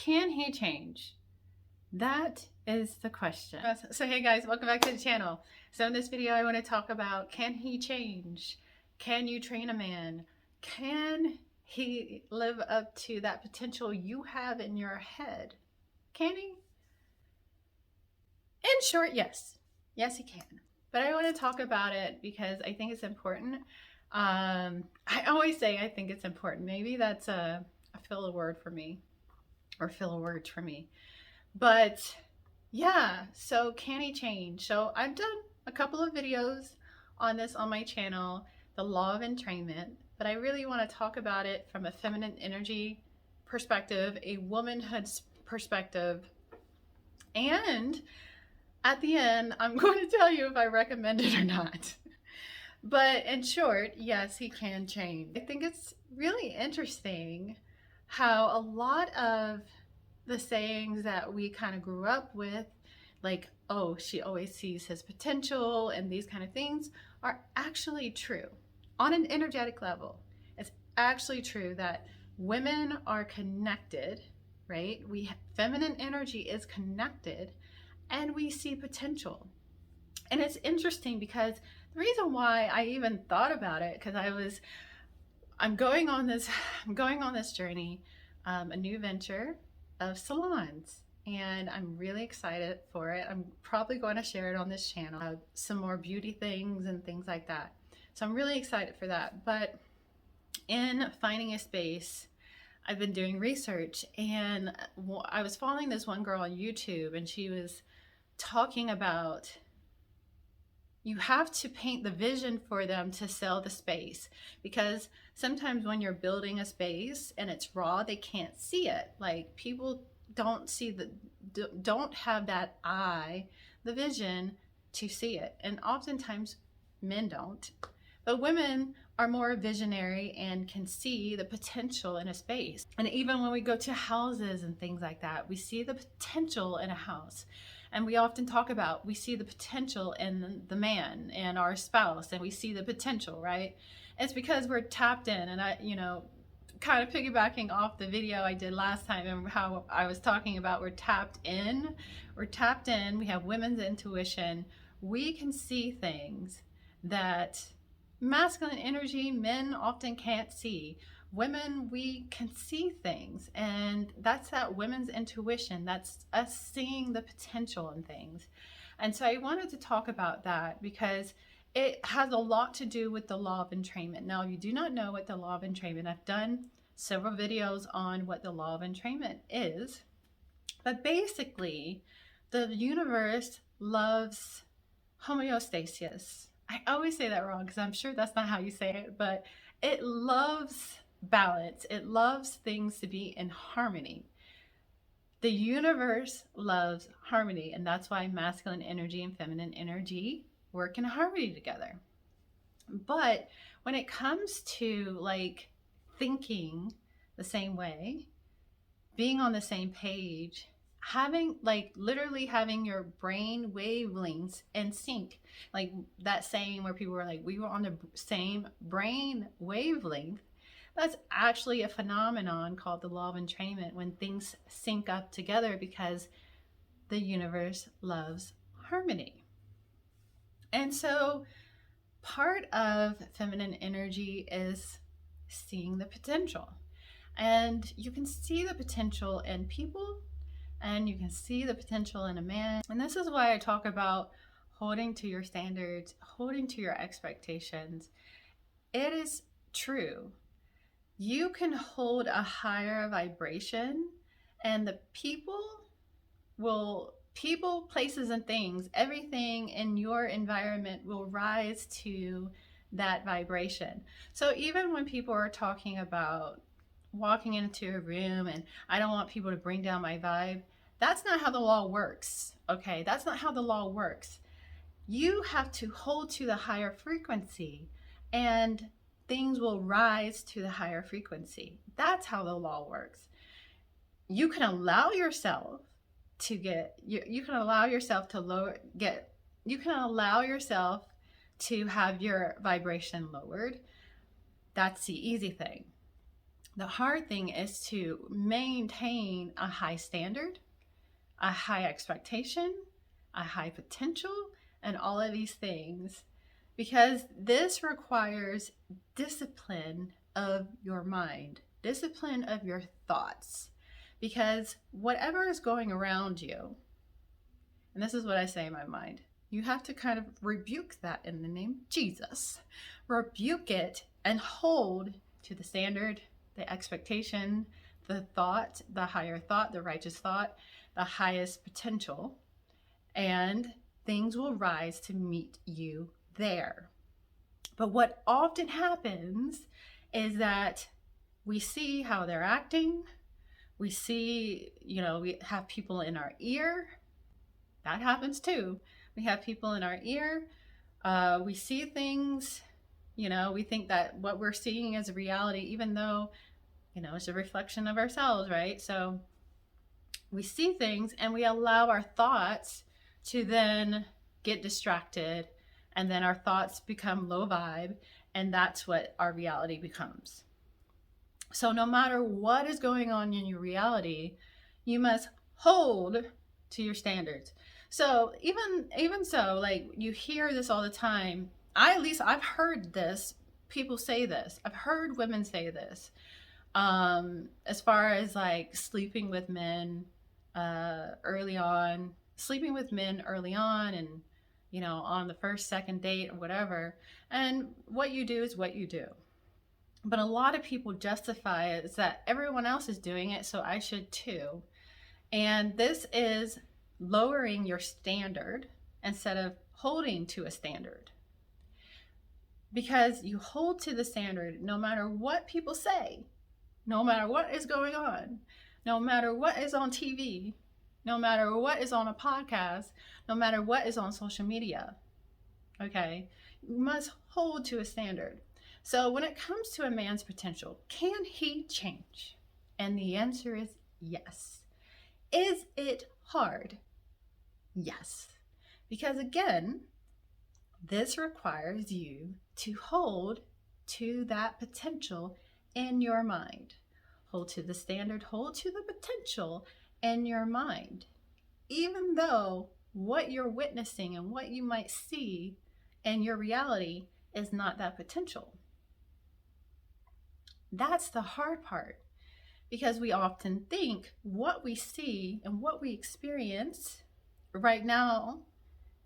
Can he change? That is the question. So hey guys, welcome back to the channel. So in this video I want to talk about, can he change? Can you train a man? Can he live up to that potential you have in your head? Can he? In short, yes. Yes, he can. But I want to talk about it because I think it's important. I always say I think it's important. Maybe that's a filler word for me, or filler words for me. But yeah, so can he change? So I've done a couple of videos on this on my channel, the law of entrainment, but I really want to talk about it from a feminine energy perspective, a womanhood perspective, and at the end, I'm going to tell you if I recommend it or not. But in short, yes, he can change. I think it's really interesting how a lot of the sayings that we kind of grew up with, like, oh, she always sees his potential and these kind of things, are actually true on an energetic level. It's actually true that women are connected, right? Feminine energy is connected, and we see potential. And it's interesting because the reason why I even thought about it, because I'm going on this journey, a new venture of salons, and I'm really excited for it. I'm probably going to share it on this channel, some more beauty things and things like that. So I'm really excited for that. But in finding a space, I've been doing research, and I was following this one girl on YouTube, and she was talking about, you have to paint the vision for them to sell the space, because sometimes when you're building a space and it's raw, they can't see it. Like, people don't have that eye, the vision to see it, and oftentimes men don't. But women are more visionary and can see the potential in a space. And even when we go to houses and things like that, we see the potential in a house. And we often talk about, we see the potential in the man and our spouse, and we see the potential, right? It's because we're tapped in. And kind of piggybacking off the video I did last time and how I was talking about we're tapped in, we have women's intuition. We can see things that masculine energy, men often can't see. Women, we can see things, and that's that women's intuition. That's us seeing the potential in things. And so I wanted to talk about that because it has a lot to do with the law of entrainment. Now, if you do not know what the law of entrainment, I've done several videos on what the law of entrainment is, but basically the universe loves homeostasis. I always say that wrong because I'm sure that's not how you say it, but it loves balance. It loves things to be in harmony. The universe loves harmony, and that's why masculine energy and feminine energy work in harmony together. But when it comes to like thinking the same way, being on the same page, having literally having your brain wavelengths in sync, like that saying where people were like, we were on the same brain wavelength, that's actually a phenomenon called the law of entrainment, when things sync up together because the universe loves harmony. And so part of feminine energy is seeing the potential, and you can see the potential in people, and you can see the potential in a man. And this is why I talk about holding to your standards, holding to your expectations. It is true. You can hold a higher vibration, and the people, places, and things, everything in your environment will rise to that vibration. So even when people are talking about walking into a room and I don't want people to bring down my vibe, that's not how the law works, okay? That's not how the law works. You have to hold to the higher frequency, and things will rise to the higher frequency. That's how the law works. You can allow yourself to have your vibration lowered. That's the easy thing. The hard thing is to maintain a high standard, a high expectation, a high potential, and all of these things, because this requires discipline of your mind, discipline of your thoughts, because whatever is going around you, and this is what I say in my mind, you have to kind of rebuke that in the name of Jesus. Rebuke it and hold to the standard, the expectation, the thought, the higher thought, the righteous thought, the highest potential, and things will rise to meet you there. But what often happens is that we see how they're acting. We see, we have people in our ear. That happens too. We have people in our ear. We see things, we think that what we're seeing is a reality, even though, it's a reflection of ourselves, right? So we see things and we allow our thoughts to then get distracted, and then our thoughts become low vibe, and that's what our reality becomes. So no matter what is going on in your reality, you must hold to your standards. So even so, like, you hear this all the time. I've heard this. People say this. I've heard women say this. As far as like sleeping with men early on, and on the first, second date or whatever. And what you do is what you do. But a lot of people justify it as that everyone else is doing it, so I should too. And this is lowering your standard instead of holding to a standard. Because you hold to the standard no matter what people say, no matter what is going on, no matter what is on TV, no matter what is on a podcast, no matter what is on social media. Okay? You must hold to a standard. So when it comes to a man's potential, can he change? And the answer is yes. Is it hard? Yes. Because again, this requires you to hold to that potential in your mind. Hold to the standard, hold to the potential in your mind. Even though what you're witnessing and what you might see in your reality is not that potential. That's the hard part, because we often think what we see and what we experience right now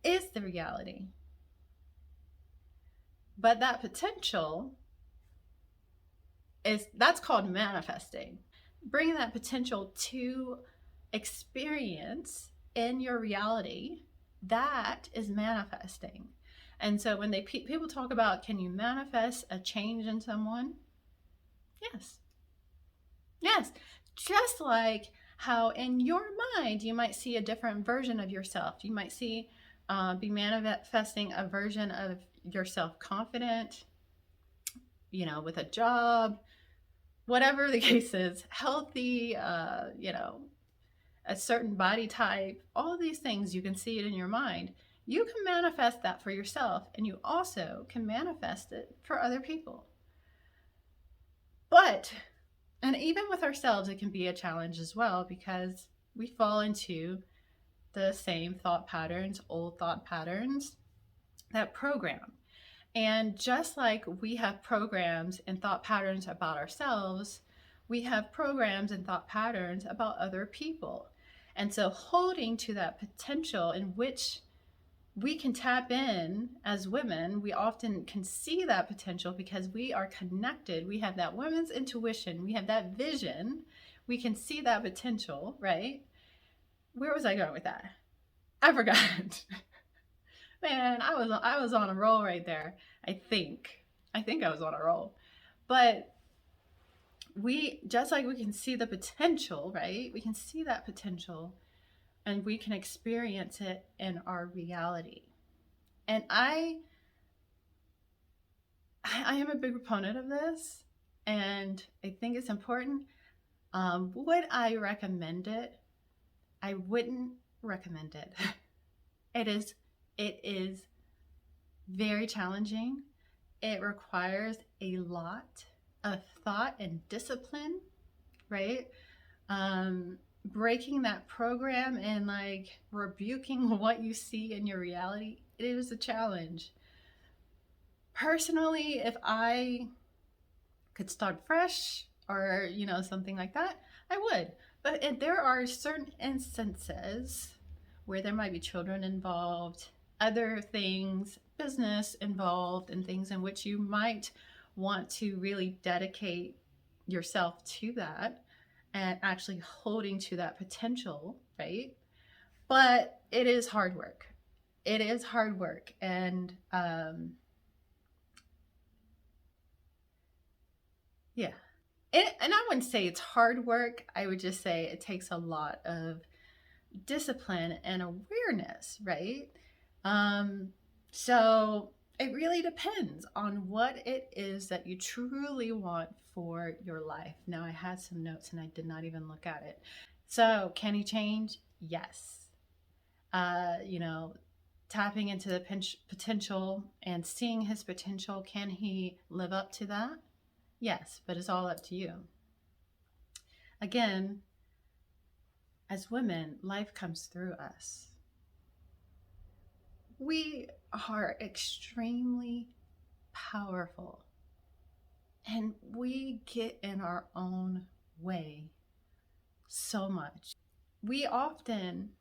is the reality. But that potential that's called manifesting. Bringing that potential to experience in your reality, that is manifesting. And so when people talk about, can you manifest a change in someone? Yes. Yes. Just like how in your mind you might see a different version of yourself. You might be manifesting a version of yourself confident, with a job, whatever the case is, healthy, a certain body type, all these things, you can see it in your mind. You can manifest that for yourself, and you also can manifest it for other people. And even with ourselves, it can be a challenge as well, because we fall into the same thought patterns, old thought patterns that program. And just like we have programs and thought patterns about ourselves, we have programs and thought patterns about other people. And so holding to that potential in which we can tap in as women, we often can see that potential because we are connected. We have that women's intuition. We have that vision. We can see that potential, right? Where was I going with that? I forgot. Man, I was on a roll right there. I think I was on a roll. But just like we can see the potential, right? We can see that potential and we can experience it in our reality. And I am a big proponent of this, and I think it's important. Would I recommend it? I wouldn't recommend it. It is very challenging. It requires a lot of thought and discipline, right? Breaking that program and like rebuking what you see in your reality, it is a challenge. Personally, if I could start fresh or, something like that, I would. But there are certain instances where there might be children involved, other things, business involved, and things in which you might want to really dedicate yourself to that and actually holding to that potential, right? But it is hard work. It is hard work. Yeah. And I wouldn't say it's hard work. I would just say it takes a lot of discipline and awareness, right? Um, so it really depends on what it is that you truly want for your life. Now, I had some notes and I did not even look at it. So, can he change? Yes. You know, tapping into the potential and seeing his potential, can he live up to that? Yes, but it's all up to you. Again, as women, life comes through us. We are extremely powerful and we get in our own way so much. We often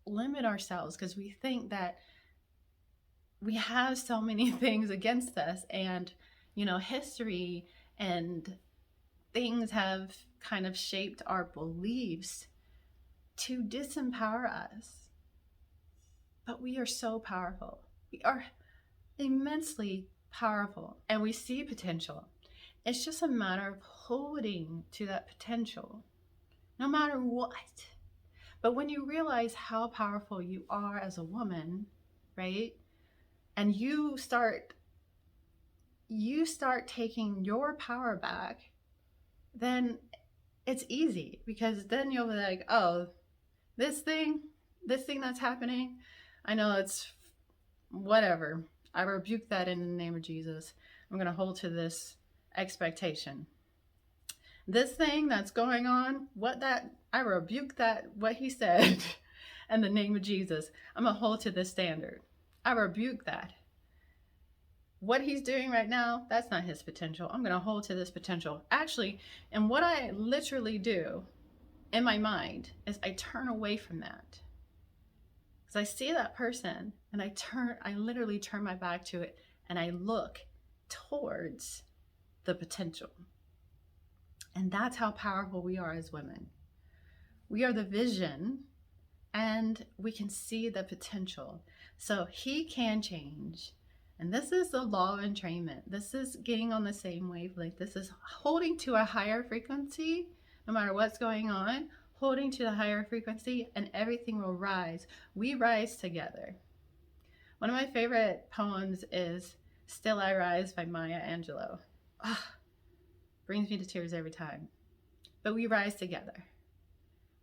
limit ourselves because we think that we have so many things against us, and history and things have kind of shaped our beliefs to disempower us. But we are so powerful. We are immensely powerful and we see potential. It's just a matter of holding to that potential, no matter what. But when you realize how powerful you are as a woman, right? And you start taking your power back, then it's easy, because then you'll be like, oh, this thing that's happening, I know it's whatever. I rebuke that in the name of Jesus. I'm going to hold to this expectation. This thing that's going on, I rebuke that, what he said in the name of Jesus. I'm going to hold to this standard. I rebuke that. What he's doing right now, that's not his potential. I'm going to hold to this potential. Actually, and what I literally do in my mind is I turn away from that. Because I see that person and I literally turn my back to it and I look towards the potential. And that's how powerful we are as women. We are the vision and we can see the potential. So he can change. And this is the law of entrainment. This is getting on the same wavelength. This is holding to a higher frequency, no matter what's going on, holding to the higher frequency, and everything will rise. We rise together. One of my favorite poems is Still I Rise by Maya Angelou. Brings me to tears every time. But we rise together.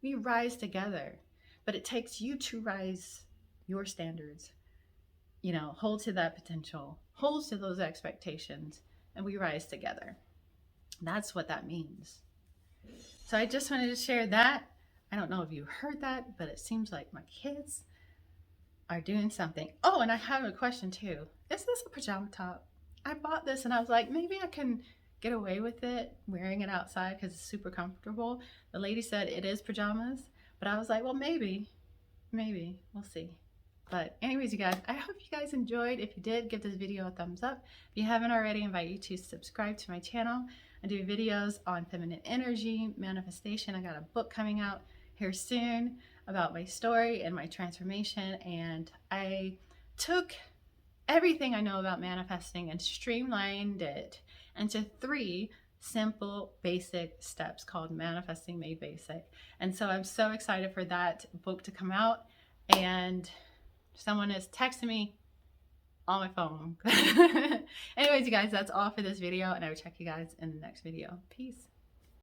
We rise together. But it takes you to rise your standards. Hold to that potential, hold to those expectations, and we rise together. That's what that means. So I just wanted to share that. I don't know if you heard that, but it seems like my kids are doing something. Oh, and I have a question too. Is this a pajama top? I bought this and I was like, maybe I can get away with it wearing it outside because it's super comfortable. The lady said it is pajamas, but I was like, well, maybe, we'll see. But anyways, you guys, I hope you guys enjoyed. If you did, give this video a thumbs up. If you haven't already, I invite you to subscribe to my channel. I do videos on feminine energy, manifestation. I got a book coming out here soon about my story and my transformation. And I took everything I know about manifesting and streamlined it into 3 simple, basic steps called Manifesting Made Basic. And so I'm so excited for that book to come out. And someone is texting me on my phone. Anyways, you guys, that's all for this video, and I will check you guys in the next video. Peace.